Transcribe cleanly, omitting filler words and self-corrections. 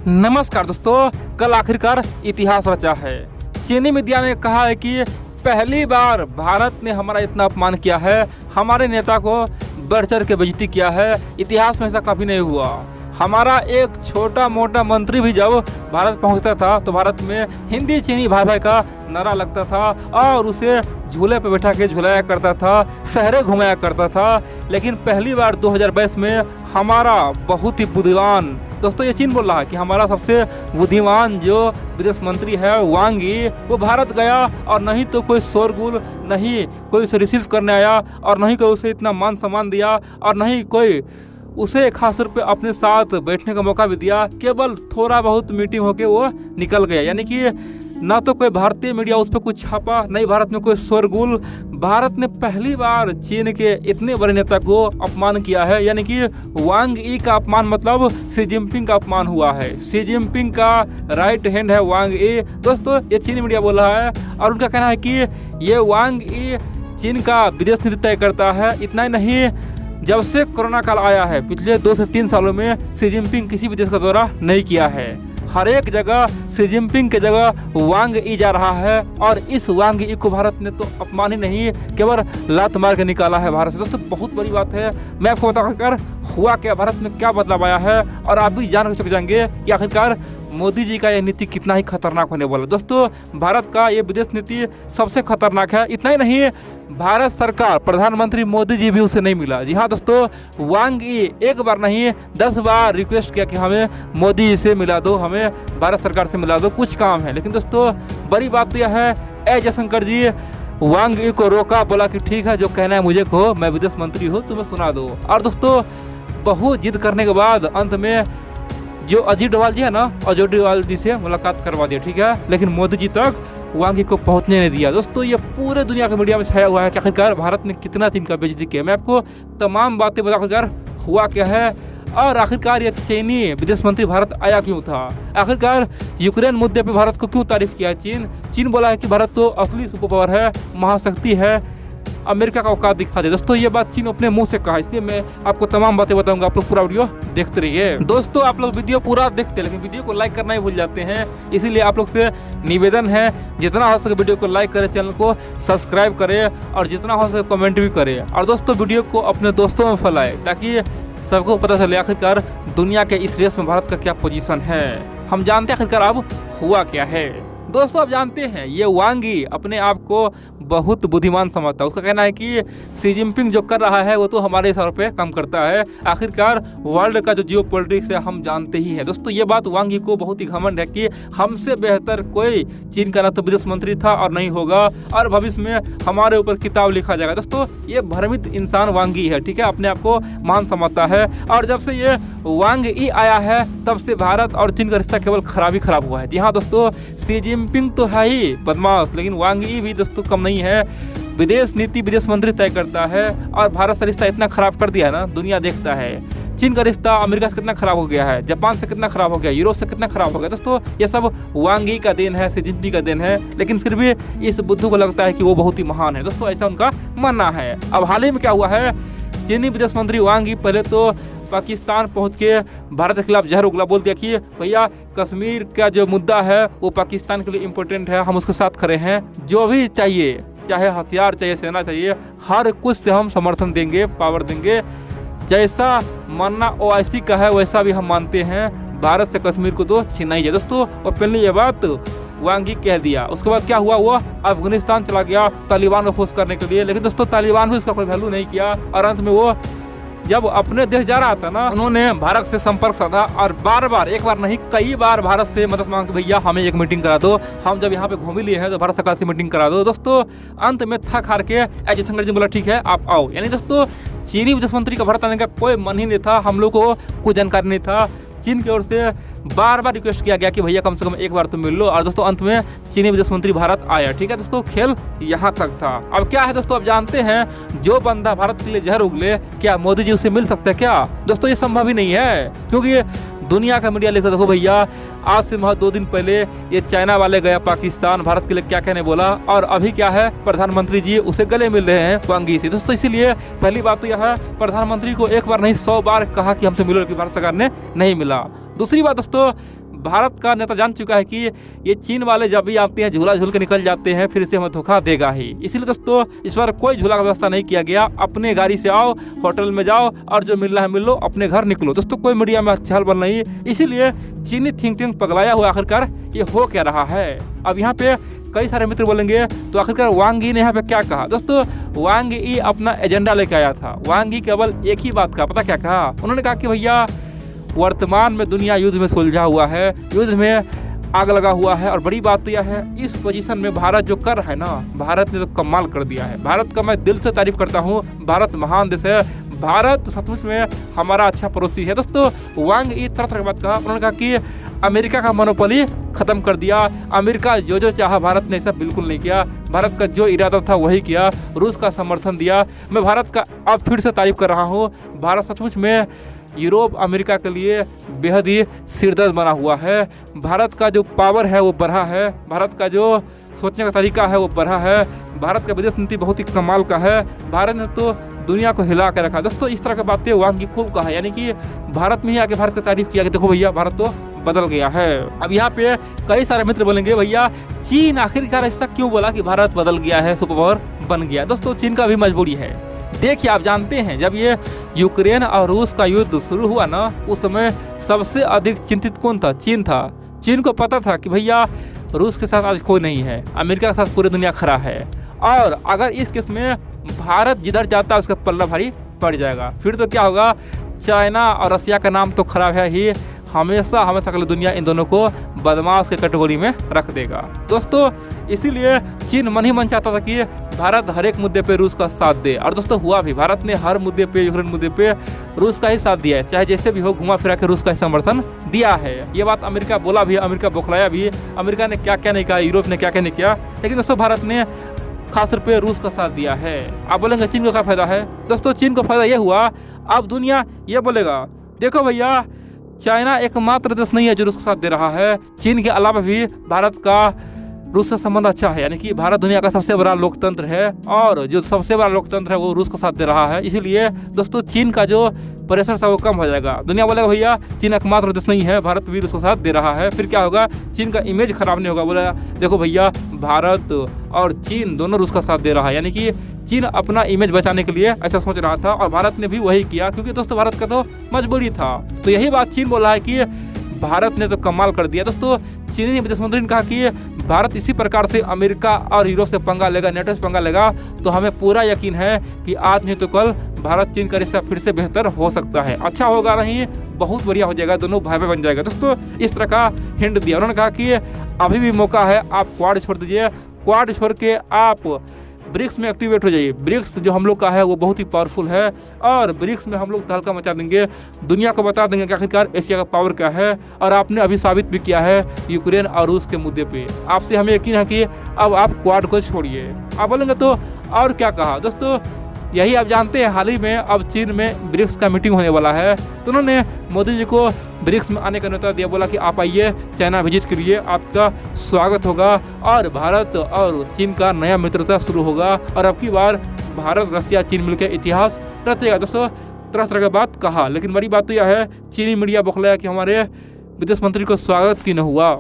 नमस्कार दोस्तों, कल आखिरकार इतिहास रचा है। चीनी मीडिया ने कहा है कि पहली बार भारत ने हमारा इतना अपमान किया है, हमारे नेता को बढ़ चढ़ के बेइज्जती किया है। इतिहास में ऐसा कभी नहीं हुआ। हमारा एक छोटा मोटा मंत्री भी जब भारत पहुंचता था तो भारत में हिंदी चीनी भाई भाई का नारा लगता था और उसे झूले पर बैठा के झुलाया करता था, शहरें घुमाया करता था। लेकिन पहली बार 2022 में हमारा बहुत ही बुद्धिमान, दोस्तों ये चीन बोल रहा है कि हमारा सबसे बुद्धिमान जो विदेश मंत्री है वांग यी, वो भारत गया और नहीं तो कोई शोरगुल, नहीं कोई उसे रिसीव करने आया और नहीं कोई उसे इतना मान सम्मान दिया और नहीं कोई उसे खास तौर पे अपने साथ बैठने का मौका भी दिया। केवल थोड़ा बहुत मीटिंग होके वो निकल गया। यानी कि ना तो कोई भारतीय मीडिया उस पर कुछ छापा, नहीं भारत में कोई शोरगुल। भारत ने पहली बार चीन के इतने बड़े नेता को अपमान किया है। यानी कि वांग यी का अपमान मतलब शी जिनपिंग का अपमान हुआ है। शी जिनपिंग का राइट हैंड है वांग यी। दोस्तों ये चीनी मीडिया बोल रहा है और उनका कहना है कि ये वांग यी चीन का विदेश नीति तय करता है। इतना ही नहीं, जब से कोरोना काल आया है पिछले 2 से 3 सालों में शी जिनपिंग किसी भी देश का दौरा नहीं किया है। हर एक जगह शी जिनपिंग की जगह वांग यी जा रहा है और इस वांग यी को भारत ने तो अपमान ही नहीं, केवल लात मार के निकाला है भारत से। दोस्तों बहुत बड़ी बात है। मैं आपको बताकर हुआ क्या, भारत में क्या बदलाव आया है और आप भी जान चुक जाएंगे कि आखिरकार मोदी जी का यह नीति कितना ही खतरनाक होने वाला। दोस्तों भारत का ये विदेश नीति सबसे खतरनाक है। इतना ही नहीं, भारत सरकार, प्रधानमंत्री मोदी जी भी उसे नहीं मिला। जी हाँ दोस्तों, वांग यी एक बार नहीं 10 बार रिक्वेस्ट किया कि हमें मोदी जी से मिला दो, हमें भारत सरकार से मिला दो, कुछ काम है। लेकिन दोस्तों बड़ी बात तो यह है, ए जयशंकर जी वांग यी को रोका, बोला कि ठीक है जो कहना है मुझे कहो, मैं विदेश मंत्री हूँ, तुम्हें सुना दो। और दोस्तों बहुत जिद करने के बाद अंत में जो अजीत डोभाल जी है ना, अजीत डोभाल जी से मुलाकात करवा दिया, ठीक है। लेकिन मोदी जी तक वांग यी को पहुंचने नहीं दिया। दोस्तों ये पूरे दुनिया के मीडिया में छाया हुआ है कि आखिरकार भारत ने कितना चीन का बेइज्जती किया। मैं आपको तमाम बातें बता आखिरकार हुआ क्या है और आखिरकार ये चीनी विदेश मंत्री भारत आया क्यों था। आखिरकार यूक्रेन मुद्दे पे भारत को क्यों तारीफ किया चीन बोला है कि भारत तो असली सुपर पावर है, महाशक्ति है, अमेरिका का औकात दिखा दे। दोस्तों ये बात चीन अपने मुंह से कहा, इसलिए मैं आपको तमाम बातें बताऊंगा। आप लोग पूरा वीडियो देखते रहिए। दोस्तों आप लोग वीडियो पूरा देखते हैं लेकिन वीडियो को लाइक करना ही भूल जाते हैं, इसीलिए आप लोग से निवेदन है जितना हो सके वीडियो को लाइक करें, चैनल को सब्सक्राइब करें और जितना हो सके कमेंट भी करें। और दोस्तों वीडियो को अपने दोस्तों में फैलाएं ताकि सबको पता चले आखिरकार दुनिया के इस रेस में भारत का क्या पोजीशन है। हम जानते हैं आखिरकार अब हुआ क्या है। दोस्तों आप जानते हैं ये वांग यी अपने आप को बहुत बुद्धिमान समझता है। उसका कहना है कि शी जिनपिंग जो कर रहा है वो तो हमारे सर पे कम करता है। आखिरकार वर्ल्ड का जो जियो पॉलिटिक्स है हम जानते ही हैं। दोस्तों ये बात वांग यी को बहुत ही घमंड है कि हमसे बेहतर कोई चीन का ना तो विदेश मंत्री था और नहीं होगा और भविष्य में हमारे ऊपर किताब लिखा जाएगा। दोस्तों ये भ्रमित इंसान वांग यी है, ठीक है, अपने आप को महान समझता है। और जब से ये वांग यी आया है तब से भारत और चीन का रिश्ता केवल खराब ही खराब हुआ है। जी हाँ दोस्तों, शी जिनपिंग तो है ही बदमाश, लेकिन वांग यी भी दोस्तों कम नहीं है। विदेश नीति विदेश मंत्री तय करता है और भारत से रिश्ता इतना खराब कर दिया है ना, दुनिया देखता है। चीन का रिश्ता अमेरिका से कितना खराब हो गया है, जापान से कितना खराब हो गया, यूरोप से कितना खराब हो गया। दोस्तों ये सब वांग यी का देन है, शी जिनपिंग का देन है। लेकिन फिर भी इस बुद्धू को लगता है कि वो बहुत ही महान है। दोस्तों ऐसा उनका मानना है। अब हाल ही में क्या हुआ है, चीनी विदेश मंत्री वांग यी पहले तो पाकिस्तान पहुंच के भारत के खिलाफ जहर उगला, बोल दिया कि भैया कश्मीर का जो मुद्दा है वो पाकिस्तान के लिए इम्पोर्टेंट है, हम उसके साथ खड़े हैं, जो भी चाहिए, चाहे हथियार चाहिए, सेना चाहिए, हर कुछ से हम समर्थन देंगे, पावर देंगे। जैसा मानना OIC का है वैसा भी हम मानते हैं, भारत से कश्मीर को तो छीना ही है। दोस्तों और पहले ये बात वांग यी कह दिया। उसके बाद क्या हुआ, वो अफगानिस्तान चला गया तालिबान को फोर्स करने के लिए। लेकिन दोस्तों तालिबान भी उसका कोई वैल्यू नहीं किया और अंत में वो जब अपने देश जा रहा था ना, उन्होंने भारत से संपर्क साधा और बार बार, एक बार नहीं कई बार भारत से मदद मांग के भैया हमें एक मीटिंग करा दो, हम जब यहाँ पे घूम लिए हैं तो भारत सरकार से मीटिंग करा दो। दोस्तों अंत में थक हार के जयशंकर जी बोला ठीक है आप आओ। यानी दोस्तों चीनी विदेश मंत्री का भारत आने का कोई मन ही नहीं था, हम लोग को कोई जानकारी नहीं था। चीन की ओर से बार बार रिक्वेस्ट किया गया कि भैया कम से कम एक बार तो मिल लो। और दोस्तों अंत में चीनी विदेश मंत्री भारत आया, ठीक है दोस्तों, खेल यहाँ तक था। अब क्या है दोस्तों, अब जानते हैं जो बंदा भारत के लिए जहर उगले, क्या मोदी जी उसे मिल सकते हैं क्या? दोस्तों ये संभव ही नहीं है, क्योंकि दुनिया का मीडिया लिखता, देखो भैया आज से महज 2 दिन पहले ये चाइना वाले गया पाकिस्तान, भारत के लिए क्या कहने बोला, और अभी क्या है प्रधानमंत्री जी उसे गले मिल रहे हैं वांग यी से। दोस्तों इसीलिए पहली बात तो यह है, प्रधानमंत्री को एक बार नहीं 100 बार कहा कि हमसे मिलो, लेकिन भारत सरकार ने नहीं मिला। दूसरी बात दोस्तों, भारत का नेता जान चुका है कि ये चीन वाले जब भी आते हैं झूला झूल के निकल जाते हैं, फिर इसे हमें धोखा देगा ही। इसलिए दोस्तों इस बार कोई झूला का व्यवस्था नहीं किया गया। अपने गाड़ी से आओ, होटल में जाओ और जो मिलना है मिल लो, अपने घर निकलो। दोस्तों कोई मीडिया में चहल बन नहीं। इसीलिए चीनी थिंक टैंक पगलाया हुआ आखिरकार ये हो क्या रहा है। अब यहाँ पे कई सारे मित्र बोलेंगे तो आखिरकार वांग यी ने यहाँ पे क्या कहा। दोस्तों वांग यी अपना एजेंडा लेके आया था। वांग यी केवल एक ही बात का पता क्या कहा, उन्होंने कहा कि भैया वर्तमान में दुनिया युद्ध में सुलझा हुआ है, युद्ध में आग लगा हुआ है और बड़ी बात तो यह है इस पोजीशन में भारत जो कर रहा है ना, भारत ने तो कमाल कर दिया है। भारत का मैं दिल से तारीफ करता हूँ। भारत महान देश है, भारत सचमुच में हमारा अच्छा पड़ोसी है। दोस्तों वांग यी तरह तरह की बात कहा। उन्होंने कहा कि अमेरिका का मोनोपोली खत्म कर दिया। अमेरिका जो चाहा भारत ने ऐसा बिल्कुल नहीं किया। भारत का जो इरादा था वही किया, रूस का समर्थन दिया। मैं भारत का अब फिर से तारीफ कर रहा हूँ। भारत सचमुच में यूरोप अमेरिका के लिए बेहद ही सिरदर्द बना हुआ है। भारत का जो पावर है वो बढ़ा है, भारत का जो सोचने का तरीका है वो बढ़ा है। भारत का विदेश नीति बहुत ही कमाल का है। भारत ने तो दुनिया को हिला कर रखा। दोस्तों इस तरह की बातें वांग यी खूब कहा, यानी कि भारत में ही आके भारत की तारीफ किया कि देखो भैया भारत तो बदल गया है। अब यहाँ पे कई सारे मित्र बोलेंगे भैया चीन आखिरकार ऐसा क्यों बोला कि भारत बदल गया है, सुपर पावर बन गया। दोस्तों चीन का भी मजबूरी है। देखिए आप जानते हैं जब ये यूक्रेन और रूस का युद्ध शुरू हुआ ना, उस समय सबसे अधिक चिंतित कौन था? चीन था। चीन को पता था कि भैया रूस के साथ आज कोई नहीं है, अमेरिका के साथ पूरी दुनिया खड़ा है और अगर इस केस में भारत जिधर जाता है उसका पल्ला भारी पड़ जाएगा। फिर तो क्या होगा, चाइना और रसिया का नाम तो खराब है ही, हमेशा हमेशा के लिए दुनिया इन दोनों को बदमाश के कैटेगरी में रख देगा। दोस्तों इसीलिए चीन मन ही मन चाहता था कि भारत हर एक मुद्दे पे रूस का साथ दे और दोस्तों हुआ भी। भारत ने हर मुद्दे पे, यूक्रेन मुद्दे पे रूस का ही साथ दिया है, चाहे जैसे भी हो घुमा फिरा के रूस का ही समर्थन दिया है। ये बात अमेरिका बोला भी, अमेरिका बौखलाया भी, अमेरिका ने क्या क्या नहीं कहा, यूरोप ने क्या क्या नहीं किया, लेकिन दोस्तों भारत ने खासतौर पे रूस का साथ दिया है। आप बोलेंगे चीन को क्या फायदा है? दोस्तों चीन को फायदा ये हुआ, अब दुनिया ये बोलेगा देखो भैया चाइना एकमात्र देश नहीं है जो रूस का साथ दे रहा है। चीन के अलावा भी भारत का रूस से संबंध अच्छा है, यानी कि भारत दुनिया का सबसे बड़ा लोकतंत्र है और जो सबसे बड़ा लोकतंत्र है वो रूस का साथ दे रहा है। इसीलिए दोस्तों चीन का जो प्रेशर था वो कम हो जाएगा। दुनिया बोलेगा भैया चीन एकमात्र देश नहीं है, भारत भी रूस का साथ दे रहा है। फिर क्या होगा, चीन का इमेज खराब नहीं होगा। बोला देखो भैया भारत और चीन दोनों रूस का साथ दे रहा है, यानी कि चीन अपना इमेज बचाने के लिए ऐसा सोच रहा था और भारत ने भी वही किया, क्योंकि दोस्तों भारत का तो मजबूरी था। तो यही बात चीन बोल रहा है कि भारत ने तो कमाल कर दिया। दोस्तों चीनी विदेश मंत्री ने कहा कि भारत इसी प्रकार से अमेरिका और यूरोप से पंगा लेगा, नेटो से पंगा लेगा, तो हमें पूरा यकीन है कि आज नहीं तो कल भारत चीन का रिश्ता फिर से बेहतर हो सकता है। अच्छा होगा नहीं, बहुत बढ़िया हो जाएगा, दोनों भाई बन जाएगा। दोस्तों इस तरह का हिंट दिया। उन्होंने कहा कि अभी भी मौका है, आप क्वाड छोड़ दीजिए, क्वाड छोड़ के आप ब्रिक्स में एक्टिवेट हो जाइए। ब्रिक्स जो हम लोग का है वो बहुत ही पावरफुल है और ब्रिक्स में हम लोग तहलका मचा देंगे, दुनिया को बता देंगे कि आखिरकार एशिया का पावर क्या है। और आपने अभी साबित भी किया है यूक्रेन और रूस के मुद्दे पे। आपसे हमें यकीन है कि अब आप क्वाड को छोड़िए। आप बोलेंगे तो और क्या कहा? दोस्तों यही आप जानते हैं, हाल ही में अब चीन में ब्रिक्स का मीटिंग होने वाला है, तो उन्होंने मोदी जी को ब्रिक्स में आने का न्योता दिया। बोला कि आप आइए, चाइना विजिट करिए, आपका स्वागत होगा और भारत और चीन का नया मित्रता शुरू होगा और अब की बार भारत रसिया चीन मिलकर इतिहास रचेगा। दोस्तों तरह तरह की बात कहा, लेकिन बड़ी बात तो यह है चीनी मीडिया बौखलाया कि हमारे विदेश मंत्री को स्वागत क्यों न हुआ।